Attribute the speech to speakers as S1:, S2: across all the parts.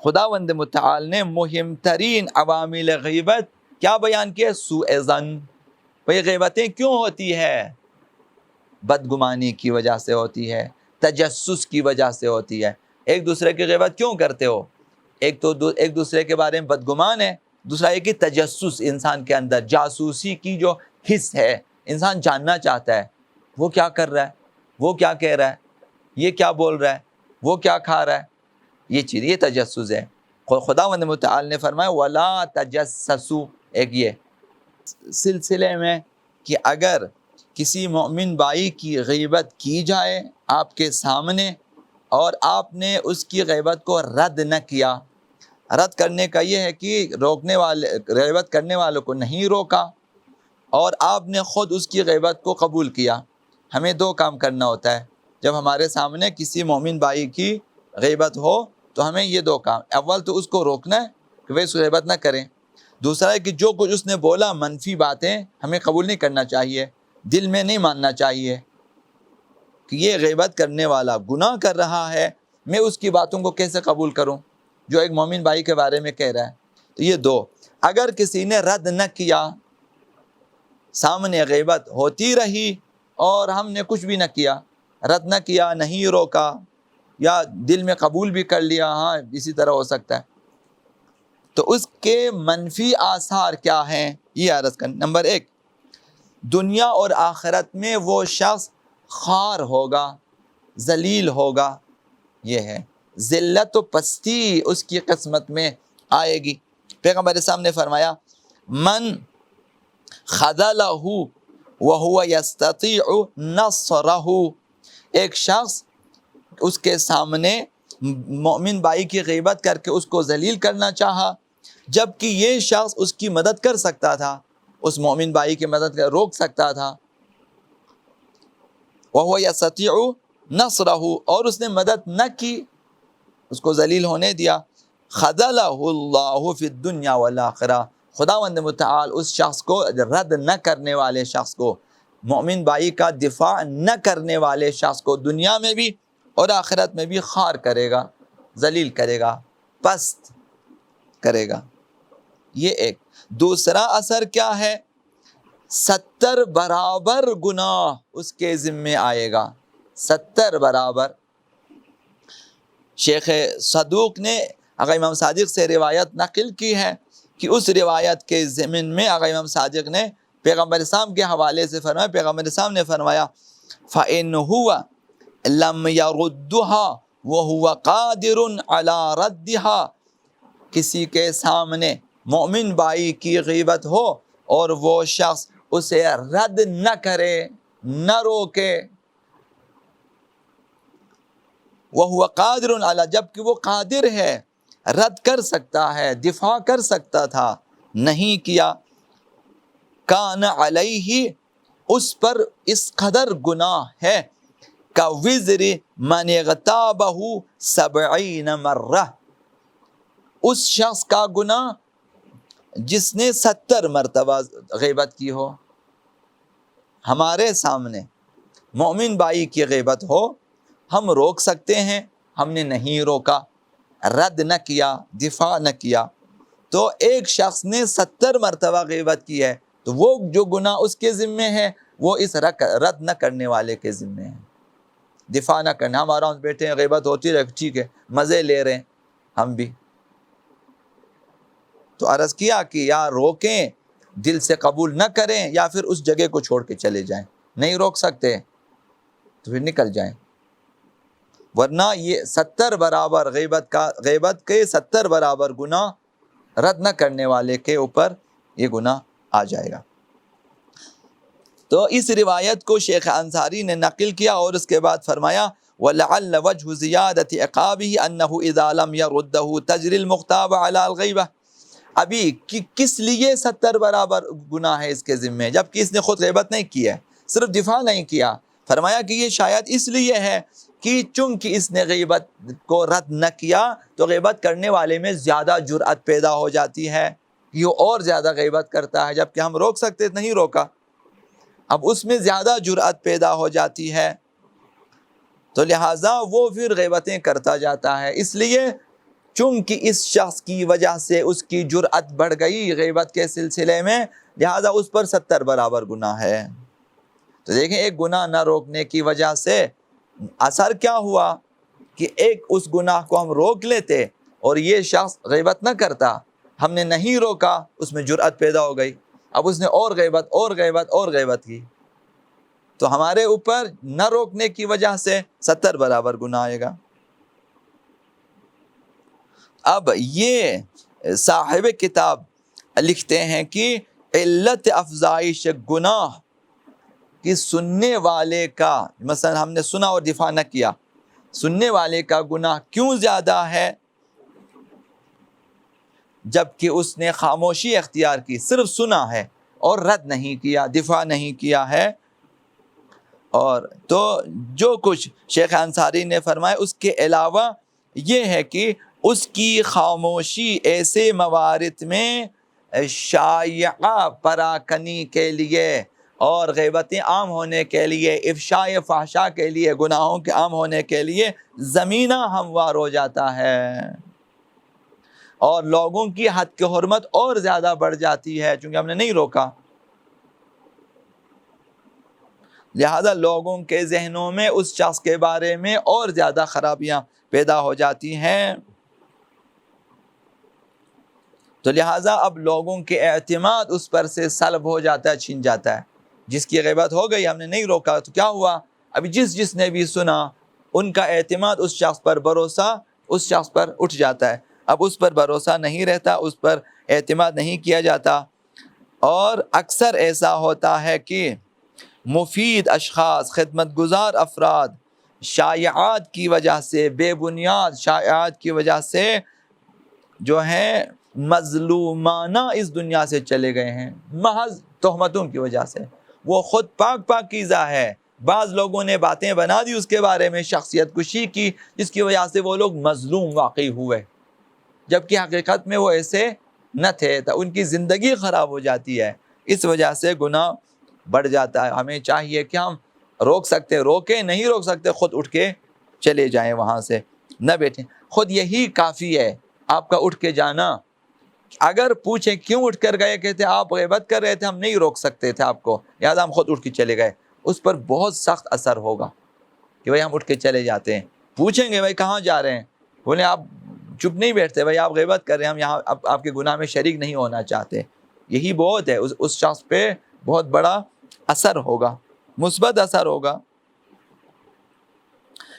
S1: خداوند متعال نے مہم ترین عوامل غیبت کیا بیان کیا؟ سوء ظن. بھئی غیبتیں کیوں ہوتی ہے؟ بدگمانی کی وجہ سے ہوتی ہے، تجسس کی وجہ سے ہوتی ہے. ایک دوسرے کی غیبت کیوں کرتے ہو؟ ایک دوسرے کے بارے میں بدگمان ہے، دوسرا یہ کہ تجسس انسان کے اندر، جاسوسی کی جو حص ہے، انسان جاننا چاہتا ہے وہ کیا کر رہا ہے، وہ کیا کہہ رہا ہے، یہ کیا بول رہا ہے، وہ کیا کھا رہا ہے. یہ چیز، یہ تجسس ہے. خداوند متعال نے فرمایا وَلَا تَجَسَّسُوا، ایک یہ سلسلے میں کہ اگر کسی مومن بھائی کی غیبت کی جائے آپ کے سامنے اور آپ نے اس کی غیبت کو رد نہ کیا. رد کرنے کا یہ ہے کہ غیبت کرنے والوں کو نہیں روکا اور آپ نے خود اس کی غیبت کو قبول کیا. ہمیں دو کام کرنا ہوتا ہے جب ہمارے سامنے کسی مومن بھائی کی غیبت ہو تو ہمیں یہ دو کام، اول تو اس کو روکنا ہے کہ وہ اس کو غیبت نہ کریں. دوسرا ہے کہ جو کچھ اس نے بولا منفی باتیں ہمیں قبول نہیں کرنا چاہیے، دل میں نہیں ماننا چاہیے کہ یہ غیبت کرنے والا گناہ کر رہا ہے، میں اس کی باتوں کو کیسے قبول کروں جو ایک مومن بھائی کے بارے میں کہہ رہا ہے. تو یہ دو، اگر کسی نے رد نہ کیا، سامنے غیبت ہوتی رہی اور ہم نے کچھ بھی نہ کیا، رد نہ کیا، نہیں روکا، یا دل میں قبول بھی کر لیا ہاں اسی طرح ہو سکتا ہے، تو اس کے منفی آثار کیا ہیں یہ عرض کرنا. نمبر ایک، دنیا اور آخرت میں وہ شخص خوار ہوگا، ذلیل ہوگا. یہ ہے ذلت و پستی اس کی قسمت میں آئے گی. پیغمبر اسلام نے فرمایا من خذلہ وہو یستطیع نصرہ، ایک شخص اس کے سامنے مومن بھائی کی غیبت کر کے اس کو ذلیل کرنا چاہا جبکہ یہ شخص اس کی مدد کر سکتا تھا، اس مومن بھائی کی مدد روک سکتا تھا. وَهُوَ يَسْتَطِيعُ نَصْرَهُ، اور اس نے مدد نہ کی، اس کو ذلیل ہونے دیا. خَذَلَهُ اللَّهُ فِي الدُّنْيَا وَالْآخِرَةِ، خداوند متعال اس شخص کو، رد نہ کرنے والے شخص کو، مومن بھائی کا دفاع نہ کرنے والے شخص کو دنیا میں بھی اور آخرت میں بھی خوار کرے گا، ذلیل کرے گا، پست کرے گا. یہ ایک. دوسرا اثر کیا ہے؟ 70 برابر گناہ اس کے ذمے آئے گا، 70 برابر. شیخ صدوق نے آقا امام صادق سے روایت نقل کی ہے کہ اس روایت کے ضمن میں آقا امام صادق نے پیغمبر اسلام کے حوالے سے فرمایا، پیغمبر اسلام نے فرمایا فَإِنْ هُوَ لَمْ يَرُدُّهَا وَهُوَ قَادِرٌ عَلَى رَدِّهَا، کسی کے سامنے مومن بھائی کی غیبت ہو اور وہ شخص اسے رد نہ کرے، نہ روکے، وَهُوَ قَادِرٌ عَلَى، جبکہ وہ قادر ہے، رد کر سکتا ہے، دفاع کر سکتا تھا، نہیں کیا. کان علیہ، اس پر اس قدر گناہ ہے، کَوِزْرِ مَنِ اغْتَابَهُ 70 مرہ، اس شخص کا گناہ جس نے 70 مرتبہ غیبت کی ہو. ہمارے سامنے مومن بھائی کی غیبت ہو، ہم روک سکتے ہیں، ہم نے نہیں روکا، رد نہ کیا، دفاع نہ کیا، تو ایک شخص نے 70 مرتبہ غیبت کی ہے، تو وہ جو گناہ اس کے ذمے ہے وہ اس رد نہ کرنے والے کے ذمے ہے، دفاع نہ کرنا. ہم آرام سے بیٹھے ہیں، غیبت ہوتی رہے، ٹھیک ہے، مزے لے رہے ہیں ہم بھی. تو عرض کیا کہ یا روکیں، دل سے قبول نہ کریں، یا پھر اس جگہ کو چھوڑ کے چلے جائیں. نہیں روک سکتے تو پھر نکل جائیں، ورنہ یہ 70 برابر غیبت کے 70 برابر گناہ رد نہ کرنے والے کے اوپر یہ گناہ آ جائے گا. تو اس روایت کو شیخ انصاری نے نقل کیا اور اس کے بعد فرمایا وَلَعَلَّ وَجْهُ زِيَادَةِ عِقَابِهِ أَنَّهُ إِذَا لَمْ يَرُدَّهُ تَجْرِي الْمُغْتَابَ عَلَى الْغَيْبَةِ. ابھی کس لیے 70 برابر گناہ ہے اس کے ذمے جبکہ اس نے خود غیبت نہیں کی ہے، صرف دفاع نہیں کیا؟ فرمایا کہ یہ شاید اس لیے ہے کہ چونکہ اس نے غیبت کو رد نہ کیا تو غیبت کرنے والے میں زیادہ جرأت پیدا ہو جاتی ہے، یہ اور زیادہ غیبت کرتا ہے، جبکہ ہم روک سکتے نہیں روکا، اب اس میں زیادہ جرأت پیدا ہو جاتی ہے، تو لہٰذا وہ پھر غیبتیں کرتا جاتا ہے. اس لیے چونکہ اس شخص کی وجہ سے اس کی جرأت بڑھ گئی غیبت کے سلسلے میں، لہذا اس پر 70 برابر گناہ ہے۔ تو دیکھیں ایک گناہ نہ روکنے کی وجہ سے اثر کیا ہوا کہ ایک اس گناہ کو ہم روک لیتے اور یہ شخص غیبت نہ کرتا، ہم نے نہیں روکا، اس میں جرأت پیدا ہو گئی، اب اس نے اور غیبت کی، تو ہمارے اوپر نہ روکنے کی وجہ سے 70 برابر گناہ آئے گا۔ اب یہ صاحب کتاب لکھتے ہیں کہ علت افزائش گناہ کہ سننے والے کا، مثلا ہم نے سنا اور دفاع نہ کیا، سننے والے کا گناہ کیوں زیادہ ہے جبکہ اس نے خاموشی اختیار کی، صرف سنا ہے اور رد نہیں کیا، دفاع نہیں کیا ہے۔ اور تو جو کچھ شیخ انصاری نے فرمایا اس کے علاوہ یہ ہے کہ اس کی خاموشی ایسے موارد میں شائعہ پراکنی کے لیے اور غیبتیں عام ہونے کے لیے، افشاء فحشاء کے لیے، گناہوں کے عام ہونے کے لیے زمینہ ہموار ہو جاتا ہے، اور لوگوں کی حد کی حرمت اور زیادہ بڑھ جاتی ہے چونکہ ہم نے نہیں روکا، لہذا لوگوں کے ذہنوں میں اس شخص کے بارے میں اور زیادہ خرابیاں پیدا ہو جاتی ہیں۔ تو لہٰذا اب لوگوں کے اعتماد اس پر سے سلب ہو جاتا ہے، چھن جاتا ہے۔ جس کی غیبت ہو گئی، ہم نے نہیں روکا، تو کیا ہوا؟ ابھی جس نے بھی سنا ان کا اعتماد اس شخص پر، بھروسہ اس شخص پر اٹھ جاتا ہے، اب اس پر بھروسہ نہیں رہتا، اس پر اعتماد نہیں کیا جاتا۔ اور اکثر ایسا ہوتا ہے کہ مفید اشخاص، خدمت گزار افراد شائعات کی وجہ سے، بے بنیاد شائعات کی وجہ سے جو ہیں مظلومانہ اس دنیا سے چلے گئے ہیں، محض تہمتوں کی وجہ سے۔ وہ خود پاکیزہ ہے، بعض لوگوں نے باتیں بنا دی اس کے بارے میں، شخصیت کشی کی، جس کی وجہ سے وہ لوگ مظلوم واقع ہوئے، جبکہ حقیقت میں وہ ایسے نہ تھے، تو ان کی زندگی خراب ہو جاتی ہے، اس وجہ سے گناہ بڑھ جاتا ہے۔ ہمیں چاہیے کہ ہم روک سکتے روکیں، نہیں روک سکتے خود اٹھ کے چلے جائیں، وہاں سے نہ بیٹھیں، خود یہی کافی ہے آپ کا اٹھ کے جانا۔ اگر پوچھیں کیوں اٹھ کر گئے، کہتے آپ غیبت کر رہے تھے، ہم نہیں روک سکتے تھے آپ کو، لہٰذا ہم خود اٹھ کے چلے گئے، اس پر بہت سخت اثر ہوگا کہ بھائی ہم اٹھ کے چلے جاتے ہیں۔ پوچھیں گے بھائی کہاں جا رہے ہیں، بولے آپ چپ نہیں بیٹھتے، بھائی آپ غیبت کر رہے ہیں، ہم یہاں آپ کے گناہ میں شریک نہیں ہونا چاہتے، یہی بہت ہے، اس شخص پہ بہت بڑا اثر ہوگا، مثبت اثر ہوگا۔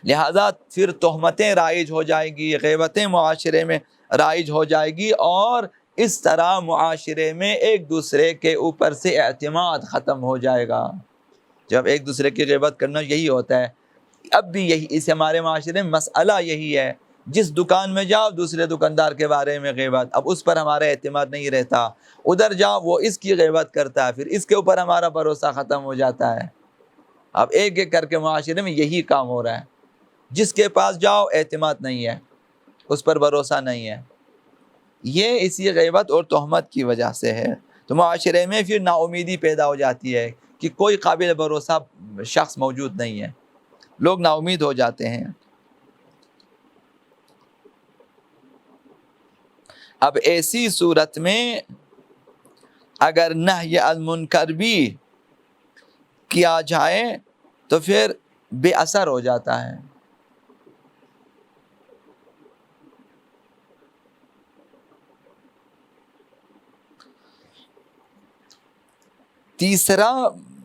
S1: لہذا پھر تہمتیں رائج ہو جائیں گی، غیبتیں معاشرے میں رائج ہو جائے گی، اور اس طرح معاشرے میں ایک دوسرے کے اوپر سے اعتماد ختم ہو جائے گا۔ جب ایک دوسرے کی غیبت کرنا یہی ہوتا ہے، اب بھی یہی، اس ہمارے معاشرے میں مسئلہ یہی ہے، جس دکان میں جاؤ دوسرے دکاندار کے بارے میں غیبت، اب اس پر ہمارا اعتماد نہیں رہتا، ادھر جاؤ وہ اس کی غیبت کرتا ہے، پھر اس کے اوپر ہمارا بھروسہ ختم ہو جاتا ہے۔ اب ایک ایک کر کے معاشرے میں یہی کام ہو رہا ہے، جس کے پاس جاؤ اعتماد نہیں ہے، اس پر بھروسہ نہیں ہے، یہ اسی غیبت اور تہمت کی وجہ سے ہے۔ تو معاشرے میں پھر نا امیدی پیدا ہو جاتی ہے کہ کوئی قابل بھروسہ شخص موجود نہیں ہے، لوگ نا امید ہو جاتے ہیں۔ اب ایسی صورت میں اگر نہی عن المنکر بھی کیا جائے تو پھر بے اثر ہو جاتا ہے۔ تیسرا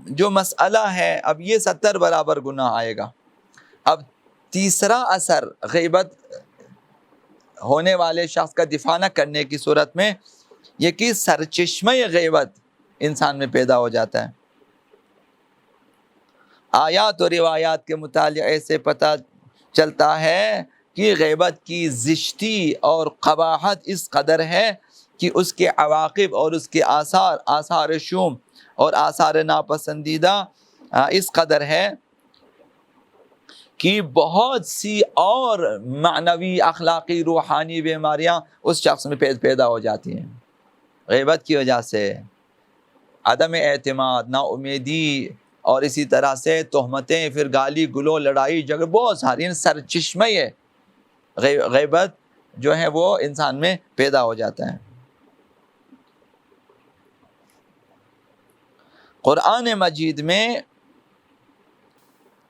S1: جو مسئلہ ہے، اب یہ 70 برابر گناہ آئے گا۔ اب تیسرا اثر غیبت ہونے والے شخص کا دفاع نہ کرنے کی صورت میں یہ کہ سرچشمہ غیبت انسان میں پیدا ہو جاتا ہے۔ آیات اور روایات کے مطالعے سے پتہ چلتا ہے کہ غیبت کی زشتی اور قباحت اس قدر ہے کہ اس کے عواقب اور اس کے آثار شوم اور آثار ناپسندیدہ اس قدر ہے کہ بہت سی اور معنوی، اخلاقی، روحانی بیماریاں اس شخص میں پیدا ہو جاتی ہیں غیبت کی وجہ سے، عدم اعتماد، نا امیدی، اور اسی طرح سے تہمتیں، پھر گالی گلو، لڑائی جھگڑے، بہت ساری سرچشمہ غیبت جو ہے وہ انسان میں پیدا ہو جاتا ہے۔ قرآن مجید میں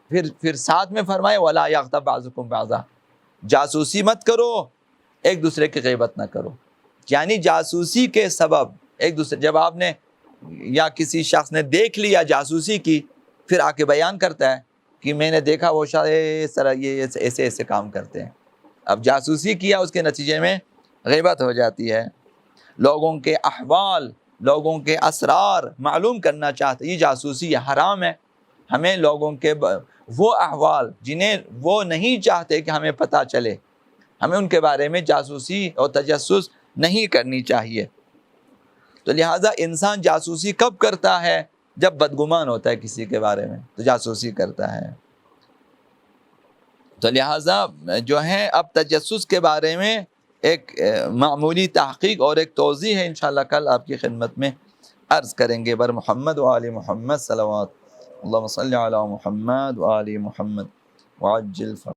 S1: پھر ساتھ میں فرمائے وَلَا يَغْتَبْ بَعْضُكُمْ بَعْضًا، جاسوسی مت کرو، ایک دوسرے کی غیبت نہ کرو۔ یعنی جاسوسی کے سبب ایک دوسرے، جب آپ نے یا کسی شخص نے دیکھ لیا جاسوسی کی، پھر آ کے بیان کرتا ہے کہ میں نے دیکھا وہ شخص اس طرح یہ ایسے ایسے کام کرتے ہیں۔ اب جاسوسی کیا، اس کے نتیجے میں غیبت ہو جاتی ہے۔ لوگوں کے احوال، لوگوں کے اسرار معلوم کرنا چاہتے، یہ جاسوسی یہ حرام ہے۔ ہمیں لوگوں کے وہ احوال جنہیں وہ نہیں چاہتے کہ ہمیں پتہ چلے، ہمیں ان کے بارے میں جاسوسی اور تجسس نہیں کرنی چاہیے۔ تو لہٰذا انسان جاسوسی کب کرتا ہے؟ جب بدگمان ہوتا ہے کسی کے بارے میں تو جاسوسی کرتا ہے۔ تو لہٰذا جو ہے اب تجسس کے بارے میں ایک معمولی تحقیق اور ایک توضیح ہے، انشاءاللہ کل آپ کی خدمت میں عرض کریں گے۔ بر محمد و آل محمد صلوات اللہم صلی علی محمد و آل محمد وعجل